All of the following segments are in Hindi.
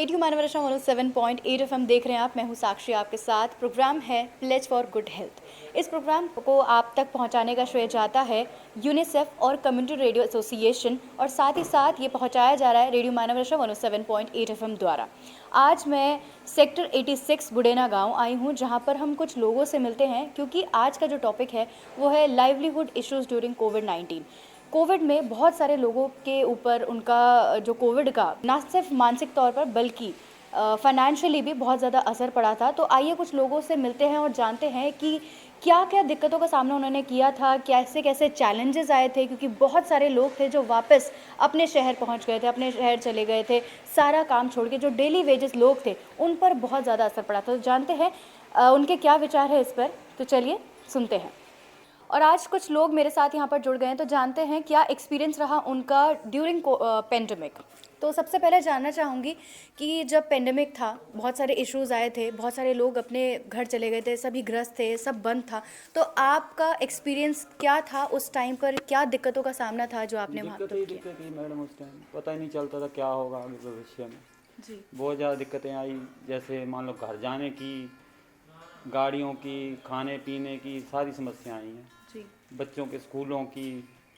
रेडियो मानवरशा 107.8 एफएम देख रहे हैं आप। मैं हूं साक्षी, आपके साथ। प्रोग्राम है प्लेज फॉर गुड हेल्थ। इस प्रोग्राम को आप तक पहुंचाने का श्रेय जाता है यूनिसेफ और कम्युनिटी रेडियो एसोसिएशन, और साथ ही साथ ये पहुंचाया जा रहा है रेडियो मानवरशा 107.8 एफएम द्वारा। आज मैं सेक्टर 86 बुडेना गांव आई हूं, जहां पर हम कुछ लोगों से मिलते हैं, क्योंकि आज का जो टॉपिक है वो है लाइवलीहुड इश्यूज़ ड्यूरिंग कोविड-19। कोविड में बहुत सारे लोगों के ऊपर उनका जो कोविड का ना सिर्फ मानसिक तौर पर बल्कि फाइनेंशियली भी बहुत ज़्यादा असर पड़ा था। तो आइए कुछ लोगों से मिलते हैं और जानते हैं कि क्या क्या दिक्कतों का सामना उन्होंने किया था, कैसे कैसे चैलेंजेस आए थे, क्योंकि बहुत सारे लोग थे जो वापस अपने शहर पहुंच गए थे, अपने शहर चले गए थे, सारा काम छोड़ के। जो डेली वेजेस लोग थे उन पर बहुत ज़्यादा असर पड़ा था। तो जानते हैं उनके क्या विचार है इस पर। तो चलिए सुनते हैं। और आज कुछ लोग मेरे साथ यहाँ पर जुड़ गए हैं, तो जानते हैं क्या एक्सपीरियंस रहा उनका ड्यूरिंग पेंडेमिक। तो सबसे पहले जानना चाहूँगी कि जब पेंडेमिक था, बहुत सारे इश्यूज़ आए थे, बहुत सारे लोग अपने घर चले गए थे, सभी ग्रस्त थे, सब बंद था। तो आपका एक्सपीरियंस क्या था उस टाइम पर? क्या दिक्कतों का सामना था जो आपने वहाँ पर किया? दिक्कत ही मैडम, उस टाइम पता ही नहीं चलता था क्या होगा आगे भविष्य में। जी बहुत ज़्यादा दिक्कतें आई, जैसे मान लो घर जाने की, गाड़ियों की, खाने पीने की सारी समस्याएं आई हैं। जी। बच्चों के स्कूलों की,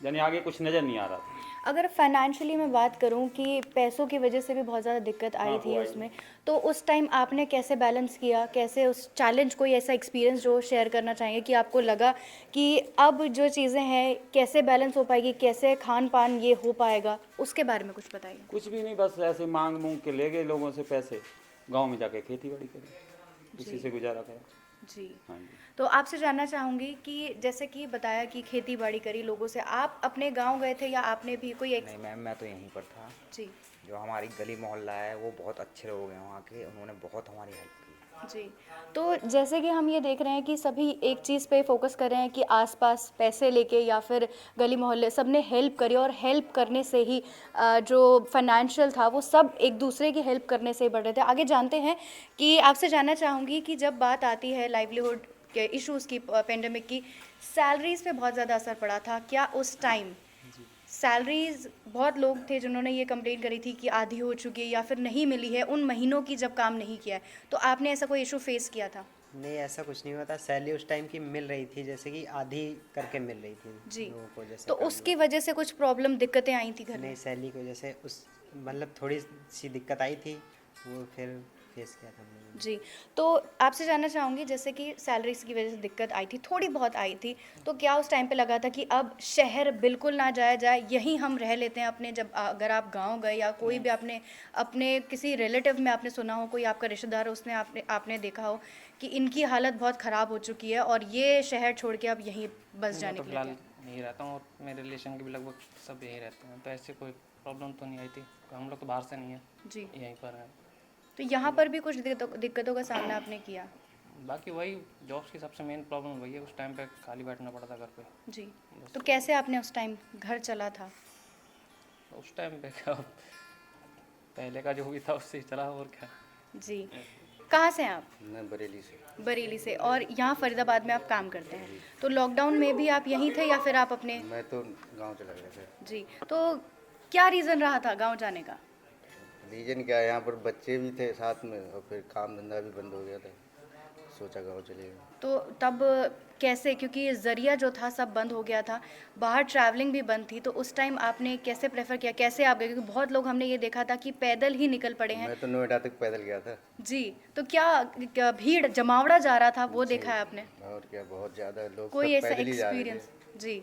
यानी आगे कुछ नज़र नहीं आ रहा था। अगर फाइनेंशियली मैं बात करूं कि पैसों की वजह से भी बहुत ज़्यादा दिक्कत आई हाँ, थी वो आई। उसमें, तो उस टाइम आपने कैसे बैलेंस किया? कैसे उस चैलेंज, कोई ऐसा एक्सपीरियंस जो शेयर करना चाहेंगे कि आपको लगा कि अब जो चीज़ें हैं कैसे बैलेंस हो पाएगी, कैसे खान पान ये हो पाएगा, उसके बारे में कुछ बताइए। कुछ भी नहीं, बस ऐसे मांग मूंग के ले गए लोगों से पैसे, गांव में जाके खेती बाड़ी करी, उसी जी से गुजारा करा। जी। हाँ जी। तो आपसे जानना चाहूँगी कि जैसे कि बताया कि खेती बाड़ी करी लोगों से, आप अपने गांव गए थे या आपने भी कोई एक? नहीं मैम, मैं तो यहीं पर था। जी जो हमारी गली मोहल्ला है वो बहुत अच्छे लोग हैं वहाँ के, उन्होंने बहुत हमारी हेल्प की। जी। तो जैसे कि हम ये देख रहे हैं कि सभी एक चीज़ पे फोकस कर रहे हैं कि आसपास पैसे लेके या फिर गली मोहल्ले सब ने हेल्प करी, और हेल्प करने से ही जो फाइनेंशियल था वो सब एक दूसरे की हेल्प करने से ही बढ़ रहे थे। आगे जानते हैं कि आपसे जानना चाहूँगी कि जब बात आती है लाइवलीहुड के इश्यूज़ की, पेंडेमिक की, सैलरीज़ पे बहुत ज़्यादा असर पड़ा था। क्या उस टाइम सैलरीज, बहुत लोग थे जिन्होंने ये कंप्लेंट करी थी कि आधी हो चुकी है या फिर नहीं मिली है उन महीनों की जब काम नहीं किया है, तो आपने ऐसा कोई इशू फेस किया था? नहीं, ऐसा कुछ नहीं हुआ था। सैलरी उस टाइम की मिल रही थी, जैसे कि आधी करके मिल रही थी जी। लोगों को, जैसे तो काम उसकी वजह से कुछ प्रॉब्लम, दिक्कतें आई थी घर नहीं, में? सैलरी की वजह से उस मतलब थोड़ी सी दिक्कत आई थी, वो फिर फेस किया था हमने। जी। तो आपसे जानना चाहूँगी, जैसे कि सैलरीज की वजह से दिक्कत आई थी, थोड़ी बहुत आई थी, तो क्या उस टाइम पे लगा था कि अब शहर बिल्कुल ना जाया जाए, यहीं हम रह लेते हैं अपने? जब अगर आप गांव गए या कोई भी आपने अपने किसी रिलेटिव में आपने सुना हो, कोई आपका रिश्तेदार हो, उसने आपने आपने देखा हो कि इनकी हालत बहुत ख़राब हो चुकी है और ये शहर छोड़ के अब यहीं बस मैं जाने तो के लिए फिलहाल तैयार? यहीं रहता हूँ और मेरे रिलेशन के भी लगभग सब यहीं रहते हैं, तो ऐसे कोई प्रॉब्लम तो नहीं आई थी। हम लोग तो बाहर से नहीं है, जी। यहीं पर हैं। तो यहाँ पर भी कुछ दिक्कतों का सामना आपने किया? बाकी वही जॉब्स की सबसे मेन प्रॉब्लम वही है, उस टाइम पे खाली बैठना पड़ा था घर पे। जी। तो कैसे आपने उस टाइम, घर चला था? उस टाइम पे क्या, पहले का जो भी था उससे ही चला, और क्या। जी। कहाँ से हैं आप? मैं बरेली से। बरेली से। और यहाँ फरीदाबाद में आप काम करते हैं, तो लॉकडाउन में भी आप यहीं थे या फिर आप अपने? मैं तो गांव चला गया था। जी। तो क्या रीज़न रहा था गांव जाने का? रीजन क्या है, यहाँ पर बच्चे भी थे साथ में और फिर काम धंधा भी बंद हो गया था, सोचा गांव चले गए। तो तब कैसे, क्योंकि ज़रिया जो था सब बंद हो गया था, बाहर ट्रैवलिंग भी बंद थी, तो उस टाइम आपने कैसे प्रेफर किया, कैसे आप गए? क्योंकि बहुत लोग हमने ये देखा था कि पैदल ही निकल पड़े हैं। मैं तो नोएडा तक पैदल गया था। जी। तो क्या भीड़, जमावड़ा जा रहा था, वो जी, देखा है आपने? और क्या, बहुत ज़्यादा लोग कोई सब ऐसा पैदल ही जा रहे थे। एक्सपीरियंस? जी।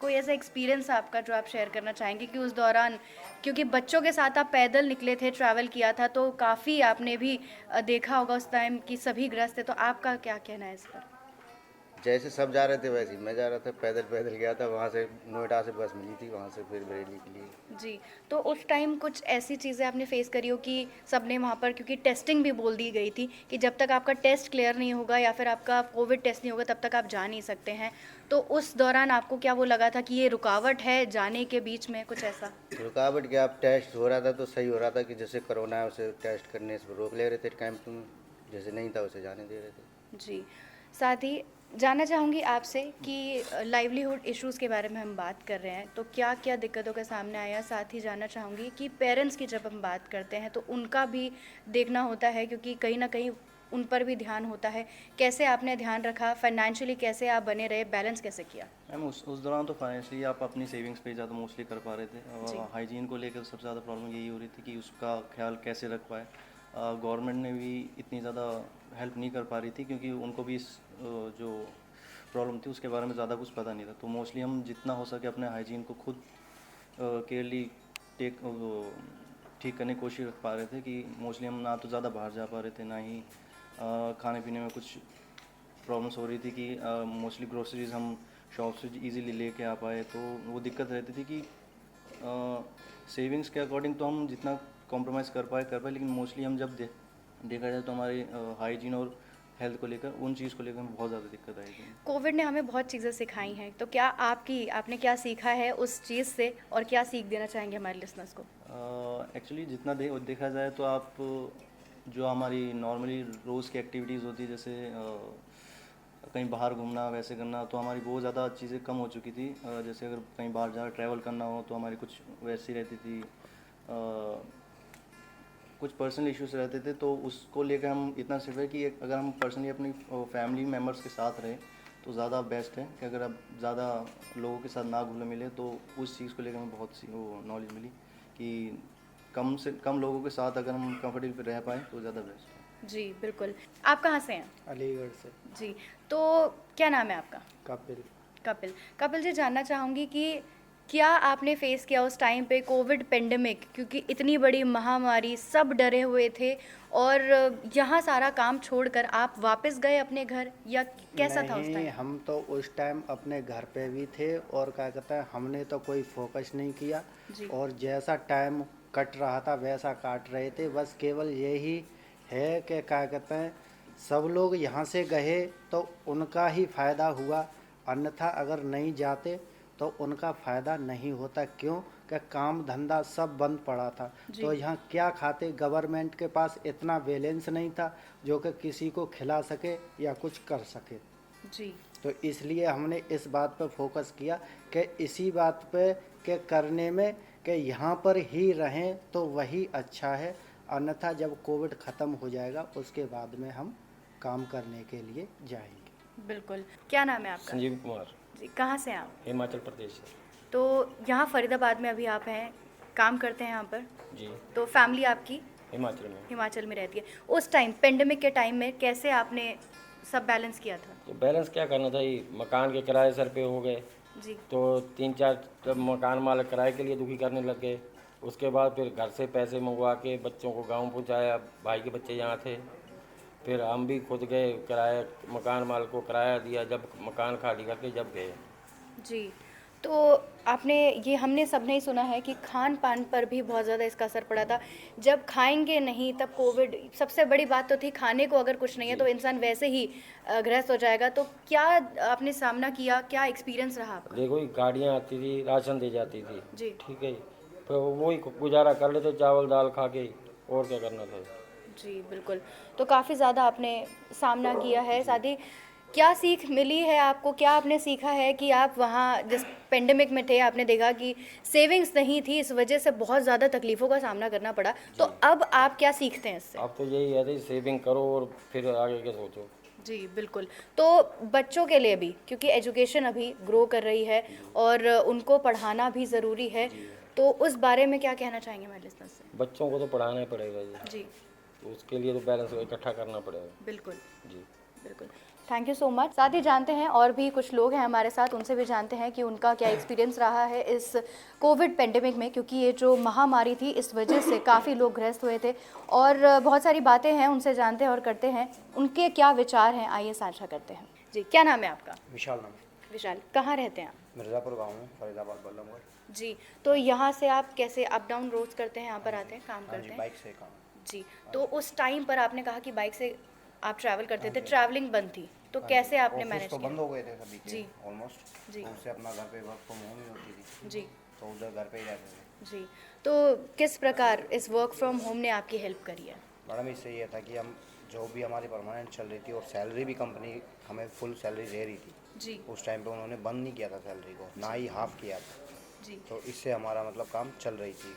कोई ऐसा एक्सपीरियंस आपका जो आप शेयर करना चाहेंगे कि उस दौरान, क्योंकि बच्चों के साथ आप पैदल निकले थे, ट्रैवल किया था, तो काफ़ी आपने भी देखा होगा उस टाइम कि सभी ग्रस्त थे, तो आपका क्या कहना है इस पर? जैसे सब जा रहे थे वैसे ही मैं जा रहा था, पैदल पैदल गया था। वहाँ से नोएडा से बस मिली थी, वहाँ से फिर बरेली के लिए। जी। तो उस टाइम कुछ ऐसी चीज़ें आपने फेस करी हो कि सबने वहाँ पर, क्योंकि टेस्टिंग भी बोल दी गई थी कि जब तक आपका टेस्ट क्लियर नहीं होगा या फिर आपका कोविड टेस्ट नहीं होगा तब तक आप जा नहीं सकते हैं, तो उस दौरान आपको क्या वो लगा था कि ये रुकावट है जाने के बीच में, कुछ ऐसा? रुकावट क्या, अब टेस्ट हो रहा था तो सही हो रहा था कि जैसे कोरोना है उसे टेस्ट करने से रोक ले रहे थे कैंप में, जैसे नहीं था उसे जाने दे रहे थे। जी। साथ ही जानना चाहूँगी आपसे कि लाइवलीहुड इश्यूज़ के बारे में हम बात कर रहे हैं, तो क्या क्या दिक्कतों का सामने आया। साथ ही जानना चाहूँगी कि पेरेंट्स की जब हम बात करते हैं तो उनका भी देखना होता है, क्योंकि कहीं ना कहीं उन पर भी ध्यान होता है। कैसे आपने ध्यान रखा, फाइनेंशियली कैसे आप बने रहे, बैलेंस कैसे किया? मैम उस दौरान तो फाइनेंशियली आप अपनी सेविंग्स पे ज़्यादा मोस्टली कर पा रहे थे, जी। और हाइजीन को लेकर सबसे ज़्यादा प्रॉब्लम यही हो रही थी कि उसका ख्याल कैसे रख पाए। गवर्नमेंट ने भी इतनी ज़्यादा हेल्प नहीं कर पा रही थी, क्योंकि उनको भी इस जो प्रॉब्लम थी उसके बारे में ज़्यादा कुछ पता नहीं था। तो मोस्टली हम जितना हो सके अपने हाइजीन को खुद केयरली टेक ठीक करने की कोशिश कर पा रहे थे, कि मोस्टली हम ना तो ज़्यादा बाहर जा पा रहे थे, ना ही खाने पीने में कुछ प्रॉब्लम्स हो रही थी कि मोस्टली ग्रोसरीज हम शॉप से इजीली लेके आ पाए। तो वो दिक्कत रहती थी कि सेविंग्स के अकॉर्डिंग तो हम जितना कॉम्प्रोमाइज़ कर पाए, लेकिन मोस्टली हम जब देखा जाए तो हमारी हाइजीन और हेल्थ को लेकर, उन चीज़ को लेकर हमें बहुत ज़्यादा दिक्कत आई थी। कोविड ने हमें बहुत चीज़ें सिखाई हैं, तो क्या आपने क्या सीखा है उस चीज़ से, और क्या सीख देना चाहेंगे हमारे लिसनर्स को? एक्चुअली जितना देखा जाए तो आप जो हमारी नॉर्मली रोज़ की एक्टिविटीज़ होती है, जैसे कहीं बाहर घूमना वैसे करना, तो हमारी बहुत ज़्यादा चीज़ें कम हो चुकी थी। जैसे अगर कहीं बाहर जा ट्रैवल करना हो तो हमारी कुछ वैसी रहती थी, कुछ पर्सनल इश्यूज रहते थे, तो उसको लेकर हम इतना सिर्फ है कि अगर हम पर्सनली अपनी फैमिली मेम्बर्स के साथ रहें तो ज़्यादा बेस्ट है, कि अगर आप ज़्यादा लोगों के साथ ना घुले मिले, तो उस चीज़ को लेकर हमें बहुत सी वो नॉलेज मिली कि कम से कम लोगों के साथ अगर हम कंफर्टेबल रह पाएँ तो ज़्यादा बेस्ट है। जी बिल्कुल। आप कहाँ से हैं? अलीगढ़ से। जी, तो क्या नाम है आपका? कपिल। कपिल जी, जानना चाहूँगी कि क्या आपने फेस किया उस टाइम पे कोविड पेंडेमिक, क्योंकि इतनी बड़ी महामारी, सब डरे हुए थे, और यहाँ सारा काम छोड़कर आप वापस गए अपने घर, या कैसा था उस नहीं, टाइम? हम तो उस टाइम अपने घर पे भी थे, और क्या कहते हैं, हमने तो कोई फोकस नहीं किया, जी। और जैसा टाइम कट रहा था वैसा काट रहे थे। बस केवल यही है कि क्या कहते हैं, सब लोग यहाँ से गए तो उनका ही फ़ायदा हुआ, अन्यथा अगर नहीं जाते तो उनका फ़ायदा नहीं होता। क्यों कि काम धंधा सब बंद पड़ा था, जी। तो यहाँ क्या खाते। गवर्नमेंट के पास इतना बैलेंस नहीं था जो कि किसी को खिला सके या कुछ कर सके। जी। तो इसलिए हमने इस बात पर फोकस किया कि इसी बात पे के करने में कि यहाँ पर ही रहें तो वही अच्छा है, अन्यथा जब कोविड ख़त्म हो जाएगा उसके बाद में हम काम करने के लिए जाएंगे। बिल्कुल। क्या नाम है आपका? संजीव कुमार, जी, कहाँ से हैं आप? हिमाचल प्रदेश से। तो यहाँ फरीदाबाद में अभी आप हैं, काम करते हैं यहाँ पर, जी, तो फैमिली आपकी हिमाचल में। हिमाचल में रहती है। उस टाइम पेंडेमिक के टाइम में कैसे आपने सब बैलेंस किया था? तो बैलेंस क्या करना था, ये मकान के किराए सर पे हो गए, जी। तो 3-4 मकान मालिक किराए के लिए दुखी करने लग गए। उसके बाद फिर घर से पैसे मंगवा के बच्चों को गांव पहुंचाया, भाई के बच्चे यहाँ थे, फिर हम भी खुद गए, किराया मकान मालिक को किराया दिया, जब मकान खाली करके जब गए। जी, तो आपने ये हमने सबने ही सुना है कि खान पान पर भी बहुत ज़्यादा इसका असर पड़ा था। जब खाएंगे नहीं तब कोविड, सबसे बड़ी बात तो थी खाने को अगर कुछ नहीं है तो इंसान वैसे ही ग्रस्त हो जाएगा। तो क्या आपने सामना किया, क्या एक्सपीरियंस रहा आपका? देखो, ये गाड़ियाँ आती थी, राशन दे जाती थी, जी। ठीक है, तो वही गुजारा कर लेते चावल दाल खा के, और क्या करना था। जी बिल्कुल। तो काफ़ी ज़्यादा आपने सामना किया है। साथ ही क्या सीख मिली है आपको, क्या आपने सीखा है कि आप वहाँ जिस पेंडेमिक में थे आपने देखा कि सेविंग्स नहीं थी, इस वजह से बहुत ज़्यादा तकलीफ़ों का सामना करना पड़ा, तो अब आप क्या सीखते हैं इससे? अब तो यही है, सेविंग करो और फिर आगे के सोचो। जी बिल्कुल। तो बच्चों के लिए भी, क्योंकि एजुकेशन अभी ग्रो कर रही है और उनको पढ़ाना भी ज़रूरी है, तो उस बारे में क्या कहना चाहेंगे हमारे लिसनर्स से? बच्चों को तो पढ़ाना ही पड़ेगा जी, तो उसके लिए तो बैलेंस इकट्ठा करना पड़ेगा। बिल्कुल जी, बिल्कुल। Thank you so much. साथ ही जानते हैं और भी कुछ लोग हैं हमारे साथ, उनसे भी जानते हैं कि उनका क्या एक्सपीरियंस रहा है इस कोविड पेंडेमिक में, क्योंकि ये जो महामारी थी इस वजह से काफ़ी लोग ग्रस्त हुए थे, और बहुत सारी बातें हैं, उनसे जानते हैं और करते हैं उनके क्या विचार हैं, आइए साझा करते हैं। जी, क्या नाम है आपका? विशाल नाम, विशाल, कहाँ रहते हैं आप? मिर्ज़ापुर गाँव में, फरीदाबाद बल्लभगढ़। जी, तो यहाँ से आप कैसे अप डाउन रोज़ करते हैं, यहाँ पर आते हैं, काम हाँ करते जी, हैं? बाइक से काम। जी, तो उस टाइम पर आपने कहा कि बाइक से आप ट्रैवल करते थे, ट्रैवलिंग बंद थी, तो कैसे आपने ऑफिस मैनेज तो किया? बंद हो गए थे सभी के जी। ऑलमोस्ट, जी। तो उससे अपना घर पे वर्क फ्रॉम होम ही होती थी, जी। तो उधर घर पे ही रहते थे। जी, तो किस प्रकार इस वर्क फ्रॉम होम ने आपकी हेल्प करी है? मैडम इससे ये था कि हम जॉब भी हमारी परमानेंट चल रही थी और सैलरी भी कंपनी हमें फुल सैलरी दे रही थी। जी उस टाइम पे उन्होंने बंद नहीं किया था सैलरी को, ना ही हाफ किया था। जी तो इससे हमारा मतलब काम चल रही थी।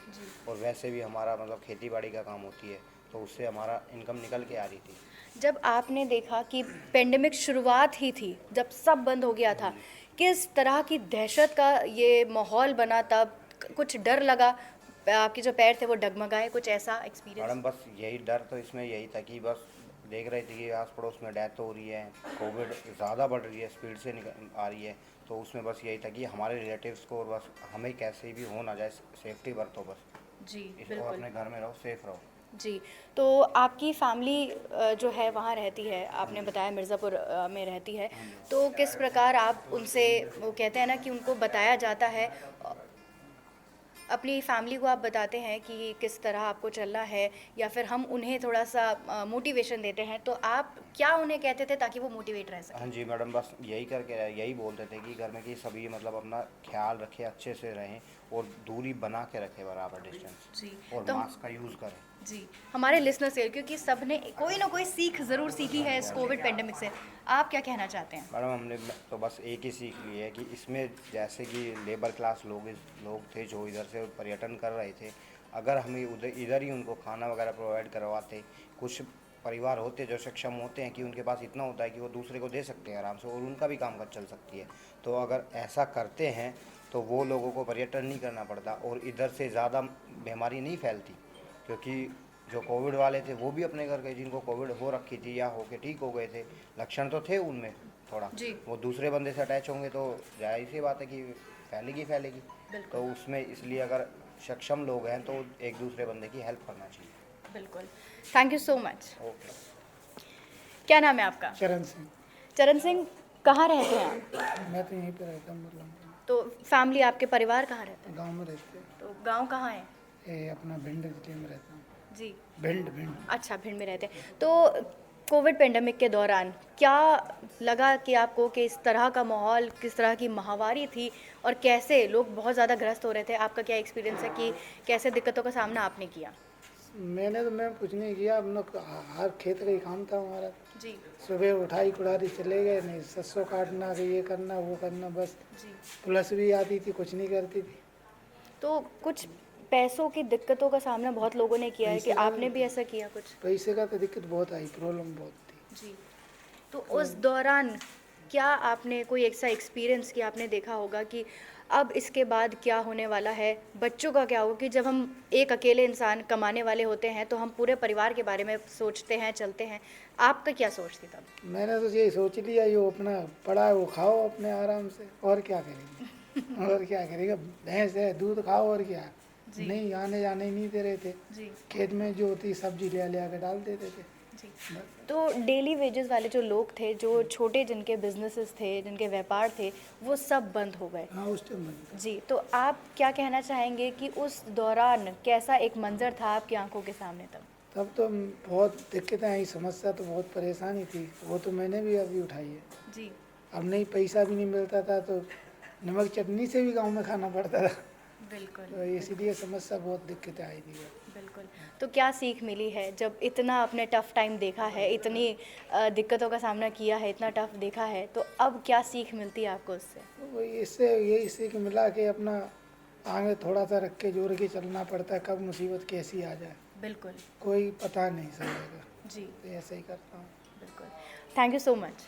और वैसे भी हमारा मतलब खेती बाड़ी का काम होती है, तो उससे हमारा इनकम निकल के आ रही थी। जब आपने देखा कि पेंडेमिक शुरुआत ही थी, जब सब बंद हो गया था, किस तरह की दहशत का ये माहौल बना, तब कुछ डर लगा, आपके जो पैर थे वो डगमगाए, कुछ ऐसा एक्सपीरियंस? मैडम बस यही डर तो इसमें यही था कि बस देख रहे थे कि आस पड़ोस में डेथ हो रही है, कोविड ज़्यादा बढ़ रही है, स्पीड से निकल आ रही है। तो उसमें बस यही था कि हमारे रिलेटिव्स को और बस हमें कैसे भी हो ना जाए, सेफ्टी बरतो बस, जी और बिल्कुल अपने घर में रहो, सेफ रहो। जी। तो आपकी फैमिली जो है वहाँ रहती है, आपने बताया मिर्ज़ापुर में रहती है, तो किस प्रकार आप उनसे, वो कहते हैं ना कि उनको बताया जाता है, अपनी फैमिली को आप बताते हैं कि किस तरह आपको चलना है, या फिर हम उन्हें थोड़ा सा मोटिवेशन देते हैं, तो आप क्या उन्हें कहते थे ताकि वो मोटिवेट रह सकें? हाँ जी मैडम, बस यही करके यही बोलते थे कि घर में कि सभी मतलब अपना ख्याल रखें, अच्छे से रहें और दूरी बना के रखें, बराबर डिस्टेंस, जी और तो मास्क का यूज़ करें। जी हमारे लिसनर्स से, क्योंकि सब ने कोई ना कोई सीख ज़रूर सीखी है इस कोविड पेंडेमिक से, आप क्या कहना चाहते हैं? मैडम हमने तो बस एक ही सीख ली है कि इसमें जैसे कि लेबर क्लास लोग थे जो इधर से पर्यटन कर रहे थे, अगर हमें इधर ही उनको खाना वगैरह प्रोवाइड करवाते, कुछ परिवार होते जो सक्षम होते हैं कि उनके पास इतना होता है कि वो दूसरे को दे सकते हैं आराम से, और उनका भी कामकाज चल सकती है। तो अगर ऐसा करते हैं तो वो लोगों को पर्यटन नहीं करना पड़ता और इधर से ज़्यादा बीमारी नहीं फैलती, क्योंकि जो कोविड वाले थे वो भी अपने घर गए, जिनको कोविड हो रखी थी या होके ठीक हो गए थे, लक्षण तो थे उनमें थोड़ा, जी वो दूसरे बंदे से अटैच होंगे तो जाहिर सी बात है कि फैलेगी। तो उसमें इसलिए अगर सक्षम लोग हैं तो एक दूसरे बंदे की हेल्प करना चाहिए। बिल्कुल, thank you so much. Okay. क्या नाम है आपका? चरण सिंह। चरण सिंह, कहाँ रहते हैं आप? मैं तो यहीं पे रहता हूँ, मतलब तो फैमिली, आपके परिवार कहाँ रहते हैं? गांव में रहते हैं। तो गांव कहाँ है? ये अपना भिंड जिले में रहता हूँ। जी भिंड। अच्छा, भिंड में रहते हैं। तो कोविड पेंडेमिक के दौरान क्या लगा कि आपको, कि इस तरह का माहौल, किस तरह की महामारी थी और कैसे लोग बहुत ज़्यादा ग्रस्त हो रहे थे, आपका क्या एक्सपीरियंस है कि कैसे दिक्कतों का सामना आपने किया? मैं कुछ नहीं किया, अपना हर खेत का ही काम था हमारा। जी सुबह उठाई कुड़ारी चले गए, नहीं सरसों काटना, कि ये करना वो करना, बस। जी। पुलिस भी आती थी, कुछ नहीं करती थी। तो कुछ पैसों की दिक्कतों का सामना बहुत लोगों ने किया है, कि आपने भी ऐसा किया कुछ? पैसे का तो दिक्कत बहुत आई, प्रॉब्लम बहुत थी। जी। तो उस दौरान क्या आपने कोई ऐसा एक्सपीरियंस कि आपने देखा होगा कि अब इसके बाद क्या होने वाला है, बच्चों का क्या होगा, कि जब हम एक अकेले इंसान कमाने वाले होते हैं तो हम पूरे परिवार के बारे में सोचते हैं, चलते हैं, आपका क्या सोच थी तब? मैंने तो यही सोच लिया, जो अपना पड़ा है वो खाओ अपने आराम से, और क्या करेंगे। और क्या करेंगे, भैंस है, दूध खाओ, और क्या। नहीं, आने जाने ही नहीं दे रहे थे। जी खेत में जो होती सब्जी ले आकर डाल देते थे। जी। तो डेली वेजेस वाले जो लोग थे, जो छोटे जिनके बिजनेसेस थे, जिनके व्यापार थे, वो सब बंद हो गए। हाँ, उस टाइम बंद। जी। तो आप क्या कहना चाहेंगे कि उस दौरान कैसा एक मंजर था आपकी आंखों के सामने तब? तो बहुत दिक्कतें आई, समस्या तो बहुत परेशानी थी, वो तो मैंने भी अभी उठाई है। जी अब नहीं, पैसा भी नहीं मिलता था तो नमक चटनी से भी गांव में खाना पड़ता था। बिल्कुल तो इसीलिए समस्या, बहुत दिक्कतें आई थी। बिल्कुल। तो क्या सीख मिली है जब इतना आपने टफ टाइम देखा है, इतनी दिक्कतों का सामना किया है, इतना टफ देखा है, तो अब क्या सीख मिलती है आपको उससे? तो इससे यही सीख मिला कि अपना आगे थोड़ा सा रख के जोड़ के चलना पड़ता है, कब मुसीबत कैसी आ जाए बिल्कुल। कोई पता नहीं चलेगा। जी तो ऐसे ही करता हूँ। बिल्कुल, थैंक यू सो मच।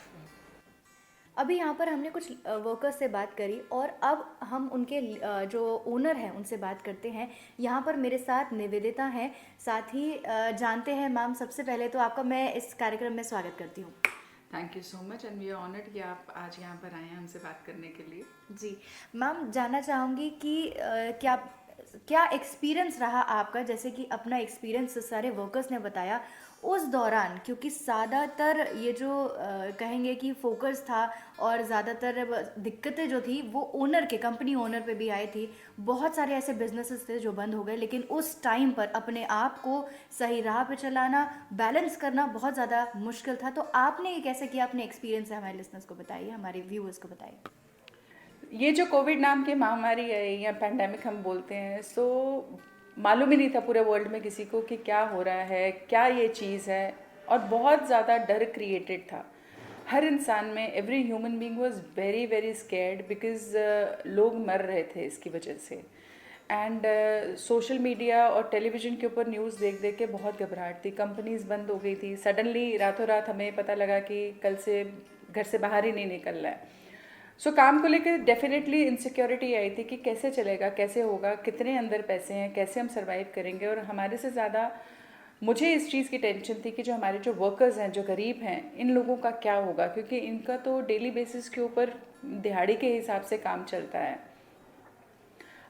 अभी यहाँ पर हमने कुछ वर्कर्स से बात करी और अब हम उनके जो ओनर हैं उनसे बात करते हैं। यहाँ पर मेरे साथ निवेदिता हैं, साथ ही जानते हैं मैम, सबसे पहले तो आपका मैं इस कार्यक्रम में स्वागत करती हूँ। Thank you so much and we are honoured कि आप आज यहाँ पर आए हैं हमसे बात करने के लिए। जी मैम, जानना चाहूँगी कि क्या एक्सपीरियंस रहा आपका, जैसे कि अपना एक्सपीरियंस सारे वर्कर्स ने बताया उस दौरान, क्योंकि ज़्यादातर ये जो कहेंगे कि फोकस था और ज़्यादातर दिक्कतें जो थी वो ओनर के, कंपनी ओनर पे भी आई थी। बहुत सारे ऐसे बिजनेसेस थे जो बंद हो गए, लेकिन उस टाइम पर अपने आप को सही राह पे चलाना, बैलेंस करना बहुत ज़्यादा मुश्किल था। तो आपने ये कैसे किया, अपने एक्सपीरियंस है हमारे लिसनर्स को बताइए, हमारे व्यूअर्स को बताइए। ये जो कोविड नाम की महामारी है या पैंडेमिक हम बोलते हैं, सो मालूम ही नहीं था पूरे वर्ल्ड में किसी को कि क्या हो रहा है, क्या ये चीज़ है और बहुत ज़्यादा डर क्रिएटेड था हर इंसान में. Every human being was very very scared because लोग मर रहे थे इसकी वजह से. एंड सोशल मीडिया और टेलीविज़न के ऊपर न्यूज़ देख देख के बहुत घबराहट थी. कंपनीज बंद हो गई थी. सडनली रातों रात हमें पता लगा कि कल से घर से बाहर ही नहीं निकलना है. सो काम को लेकर डेफिनेटली इनसिक्योरिटी आई थी कि कैसे चलेगा, कैसे होगा, कितने अंदर पैसे हैं, कैसे हम सर्वाइव करेंगे. और हमारे से ज़्यादा मुझे इस चीज़ की टेंशन थी कि जो हमारे जो वर्कर्स हैं, जो गरीब हैं, इन लोगों का क्या होगा, क्योंकि इनका तो डेली बेसिस के ऊपर दिहाड़ी के हिसाब से काम चलता है.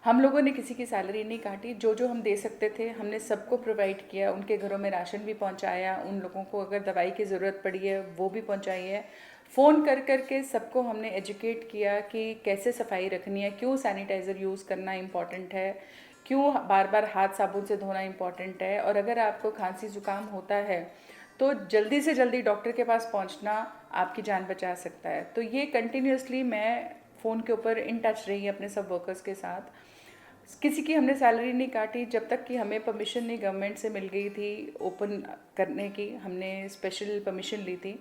हम लोगों ने किसी की सैलरी नहीं काटी. जो जो हम दे सकते थे हमने सबको प्रोवाइड किया. उनके घरों में राशन भी पहुंचाया. उन लोगों को अगर दवाई की ज़रूरत पड़ी है वो भी पहुंचाई है. फ़ोन कर कर के सबको हमने एजुकेट किया कि कैसे सफाई रखनी है, क्यों सैनिटाइज़र यूज़ करना इम्पॉर्टेंट है, क्यों बार बार हाथ साबुन से धोना इम्पॉर्टेंट है. और अगर आपको खांसी ज़ुकाम होता है तो जल्दी से जल्दी डॉक्टर के पास पहुंचना आपकी जान बचा सकता है. तो ये कंटिन्यूसली मैं फ़ोन के ऊपर इन टच रही अपने सब वर्कर्स के साथ. किसी की हमने सैलरी नहीं काटी जब तक कि हमें परमिशन नहीं गवर्नमेंट से मिल गई थी ओपन करने की. हमने स्पेशल परमिशन ली थी.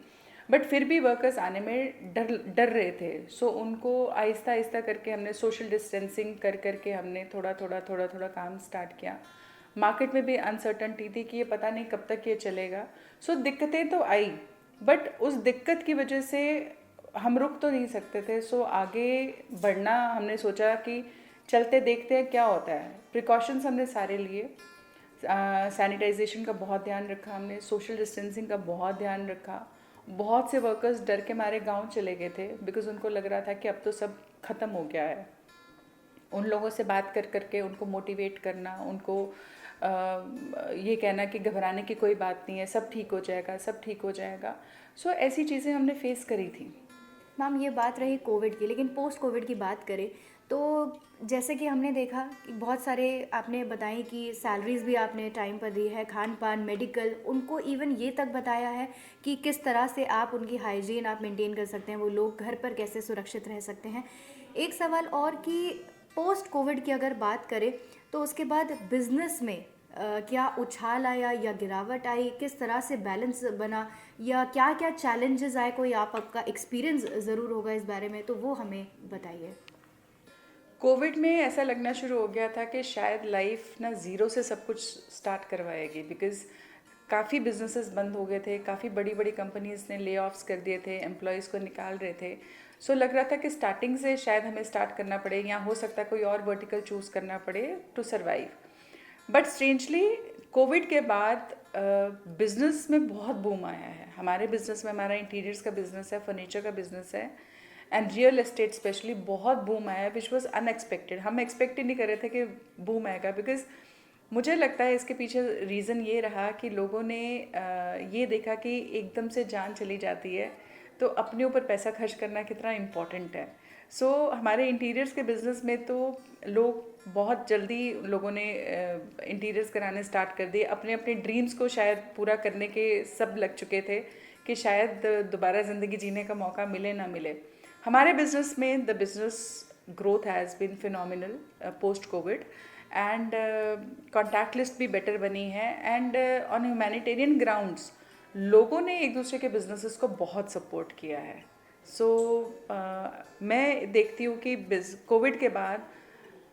बट फिर भी वर्कर्स आने में डर रहे थे. सो उनको आहिस्ता आहिस्ता करके हमने सोशल डिस्टेंसिंग कर करके हमने थोड़ा थोड़ा काम स्टार्ट किया. मार्केट में भी अनसर्टनटी थी कि ये पता नहीं कब तक ये चलेगा. सो दिक्कतें तो आई, बट उस दिक्कत की वजह से हम रुक तो नहीं सकते थे. सो आगे बढ़ना हमने सोचा कि चलते देखते हैं क्या होता है. प्रिकॉशंस हमने सारे लिए. सैनिटाइजेशन का बहुत ध्यान रखा हमने. सोशल डिस्टेंसिंग का बहुत ध्यान रखा. बहुत से वर्कर्स डर के मारे गांव चले गए थे बिकॉज उनको लग रहा था कि अब तो सब ख़त्म हो गया है. उन लोगों से बात कर करके उनको मोटिवेट करना, उनको ये कहना कि घबराने की कोई बात नहीं है, सब ठीक हो जाएगा, सब ठीक हो जाएगा. सो ऐसी चीज़ें हमने फेस करी थी. मैम ये बात रही कोविड की, लेकिन पोस्ट कोविड की बात करें तो जैसे कि हमने देखा कि बहुत सारे आपने बताई कि सैलरीज़ भी आपने टाइम पर दी है, खान पान, मेडिकल, उनको इवन ये तक बताया है कि किस तरह से आप उनकी हाइजीन आप मेंटेन कर सकते हैं, वो लोग घर पर कैसे सुरक्षित रह सकते हैं. एक सवाल और कि पोस्ट कोविड की अगर बात करें तो उसके बाद बिज़नेस में क्या उछाल आया या गिरावट आई, किस तरह से बैलेंस बना, या क्या क्या चैलेंजेस आए, कोई आपका एक्सपीरियंस ज़रूर होगा इस बारे में, तो वो हमें बताइए. कोविड में ऐसा लगना शुरू हो गया था कि शायद लाइफ ना ज़ीरो से सब कुछ स्टार्ट करवाएगी. बिकॉज़ काफ़ी बिजनेसेस बंद हो गए थे. काफ़ी बड़ी बड़ी कंपनीज़ ने ले ऑफ्स कर दिए थे, एम्प्लॉयज़ को निकाल रहे थे. सो लग रहा था कि स्टार्टिंग से शायद हमें स्टार्ट करना पड़े, या हो सकता है कोई और वर्टिकल चूज़ करना पड़े to survive. But strangely covid के बाद बिज़नेस में बहुत बूम आया है. हमारे बिज़नेस में, हमारा इंटीरियर्स का बिज़नेस है, फर्नीचर का बिज़नेस है, एंड रियल एस्टेट स्पेशली बहुत बूम आया, विच वॉज अनएक्सपेक्टेड. हम एक्सपेक्ट ही नहीं कर रहे थे कि बूम आएगा. बिकॉज मुझे लगता है इसके पीछे रीज़न ये रहा कि लोगों ने ये देखा कि एकदम से जान चली जाती है तो अपने ऊपर पैसा खर्च करना कितना इम्पॉर्टेंट है. सो हमारे इंटीरियर्स के बिज़नेस में तो लोग बहुत जल्दी लोगों ने इंटीरियर्स कराने स्टार्ट कर दिए. अपने अपने ड्रीम्स को शायद पूरा करने के सब लग चुके थे कि शायद दोबारा ज़िंदगी जीने का मौका मिले ना मिले. हमारे बिज़नेस में the business growth has been phenomenal post covid, and contact list भी बेटर बनी है. एंड ऑन ह्यूमैनिटेरियन ग्राउंड्स लोगों ने एक दूसरे के बिजनेसेस को बहुत सपोर्ट किया है. सो मैं देखती हूँ कि कोविड के बाद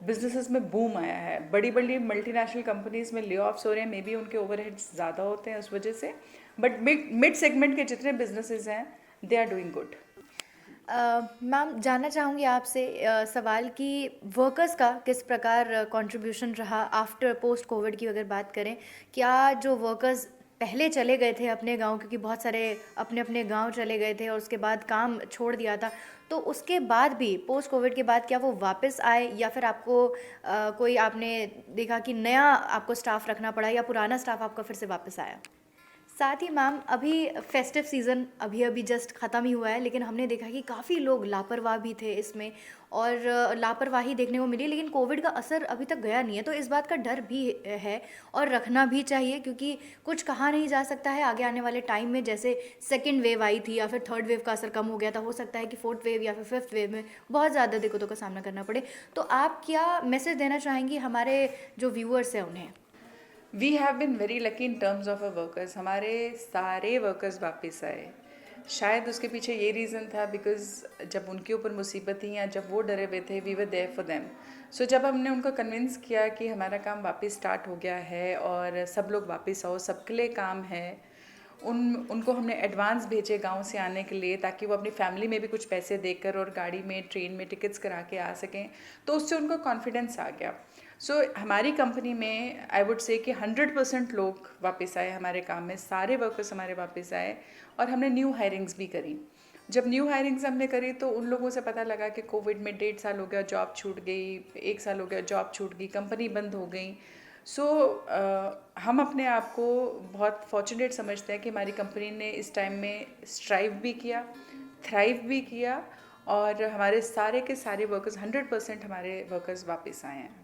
बिजनेसेस में बूम आया है. बड़ी बड़ी मल्टीनेशनल कंपनीज में ले ऑफ्स हो रहे हैं. मे बी उनके ओवरहेड्स ज़्यादा होते हैं उस वजह से, बट मिड सेगमेंट के जितने बिजनेसेस हैं they are doing good. Ma'am जानना चाहूँगी आपसे सवाल कि वर्कर्स का किस प्रकार कंट्रीब्यूशन रहा आफ्टर पोस्ट कोविड की अगर बात करें. क्या जो वर्कर्स पहले चले गए थे अपने गांव, क्योंकि बहुत सारे अपने अपने गांव चले गए थे और उसके बाद काम छोड़ दिया था, तो उसके बाद भी पोस्ट कोविड के बाद क्या वो वापस आए, या फिर आपको कोई आपने देखा कि नया आपको स्टाफ रखना पड़ा, या पुराना स्टाफ आपका फिर से वापस आया? साथ ही मैम अभी फेस्टिव सीज़न अभी जस्ट ख़त्म ही हुआ है, लेकिन हमने देखा कि काफ़ी लोग लापरवाह भी थे इसमें, और लापरवाही देखने को मिली. लेकिन कोविड का असर अभी तक गया नहीं है, तो इस बात का डर भी है और रखना भी चाहिए, क्योंकि कुछ कहा नहीं जा सकता है. आगे आने वाले टाइम में जैसे सेकेंड वेव आई थी या फिर थर्ड वेव का असर कम हो गया था, हो सकता है कि फोर्थ वेव या फिर फिफ्थ वेव में बहुत ज़्यादा दिक्कतों का सामना करना पड़े. तो आप क्या मैसेज देना चाहेंगी हमारे जो व्यूअर्स हैं उन्हें? We have been very lucky in terms of a workers. हमारे सारे वर्कर्स वापस आए. शायद उसके पीछे ये रीज़न था बिकॉज जब उनके ऊपर मुसीबत थी या जब वो डरे हुए थे, we were there for them. So जब हमने उनको कन्विंस किया कि हमारा काम वापस स्टार्ट हो गया है और सब लोग वापस आओ, सबके लिए काम है, उनको हमने एडवांस भेजे गांव से आने के लिए ताकि वो अपनी फैमिली में भी कुछ पैसे देकर और गाड़ी में, ट्रेन में टिकट्स करा के आ सकें. तो उससे उनको कॉन्फिडेंस आ गया. सो हमारी कंपनी में आई वुड से कि 100% लोग वापस आए हमारे काम में. सारे वर्कर्स हमारे वापस आए और हमने न्यू हायरिंग्स भी करी. जब न्यू हायरिंग्स हमने करी तो उन लोगों से पता लगा कि कोविड में 1.5 साल हो गया, जॉब छूट गई, 1 साल हो गया, जॉब छूट गई, कंपनी बंद हो गई. सो हम अपने आप को बहुत फॉर्चुनेट समझते हैं कि हमारी कंपनी ने इस टाइम में स्ट्राइव भी किया, थ्राइव भी किया और हमारे सारे के सारे वर्कर्स 100% हमारे वर्कर्स वापस आए हैं.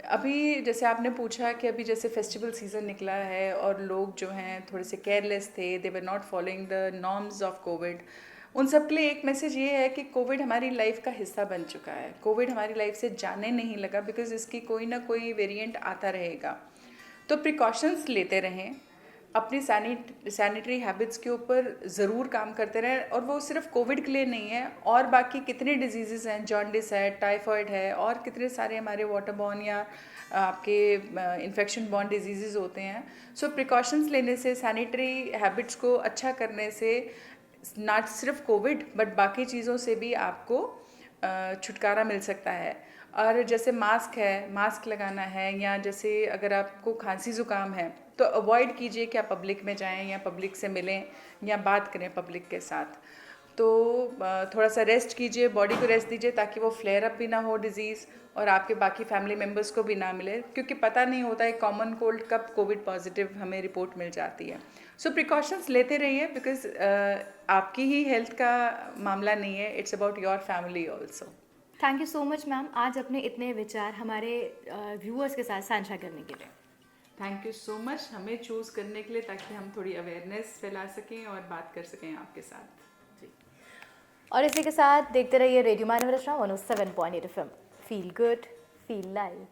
अभी जैसे आपने पूछा कि अभी जैसे फेस्टिवल सीज़न निकला है और लोग जो हैं थोड़े से केयरलेस थे, they were not following the norms of Covid. उन सब के लिए एक मैसेज ये है कि कोविड हमारी लाइफ का हिस्सा बन चुका है. कोविड हमारी लाइफ से जाने नहीं लगा बिकॉज इसकी कोई ना कोई वेरिएंट आता रहेगा. तो प्रिकॉशंस लेते रहें, अपनी सैनिटरी हैबिट्स के ऊपर ज़रूर काम करते रहें. और वो सिर्फ कोविड के लिए नहीं है, और बाकी कितने डिजीज़ हैं, जॉन्डिस है, टाइफॉइड है और कितने सारे हमारे वाटरबॉर्न या आपके इन्फेक्शन बॉर्न डिजीज़ होते हैं. सो प्रिकॉशंस लेने से, सैनिटरी हैबिट्स को अच्छा करने से ना सिर्फ कोविड बट बाकी चीज़ों से भी आपको छुटकारा मिल सकता है. और जैसे मास्क है, मास्क लगाना है, या जैसे अगर आपको खांसी ज़ुकाम है तो अवॉइड कीजिए कि आप पब्लिक में जाएं या पब्लिक से मिलें या बात करें पब्लिक के साथ. तो थोड़ा सा रेस्ट कीजिए, बॉडी को रेस्ट दीजिए ताकि वो फ्लेयर अप भी ना हो डिज़ीज़ और आपके बाकी फैमिली मेम्बर्स को भी ना मिले, क्योंकि पता नहीं होता है कॉमन कोल्ड कब कोविड पॉजिटिव हमें रिपोर्ट मिल जाती है. सो प्रिकॉशंस लेते रहिए बिकॉज आपकी ही हेल्थ का मामला नहीं है, it's about your family also. Thank you so much ma'am, आज अपने इतने विचार हमारे व्यूअर्स के साथ साझा करने के लिए. थैंक यू सो मच हमें चूज़ करने के लिए, ताकि हम थोड़ी अवेयरनेस फैला सकें और बात कर सकें आपके साथ. जी. और इसी के साथ देखते रहिए रेडियो मानव रचना 107.8 FM. Feel good, feel live.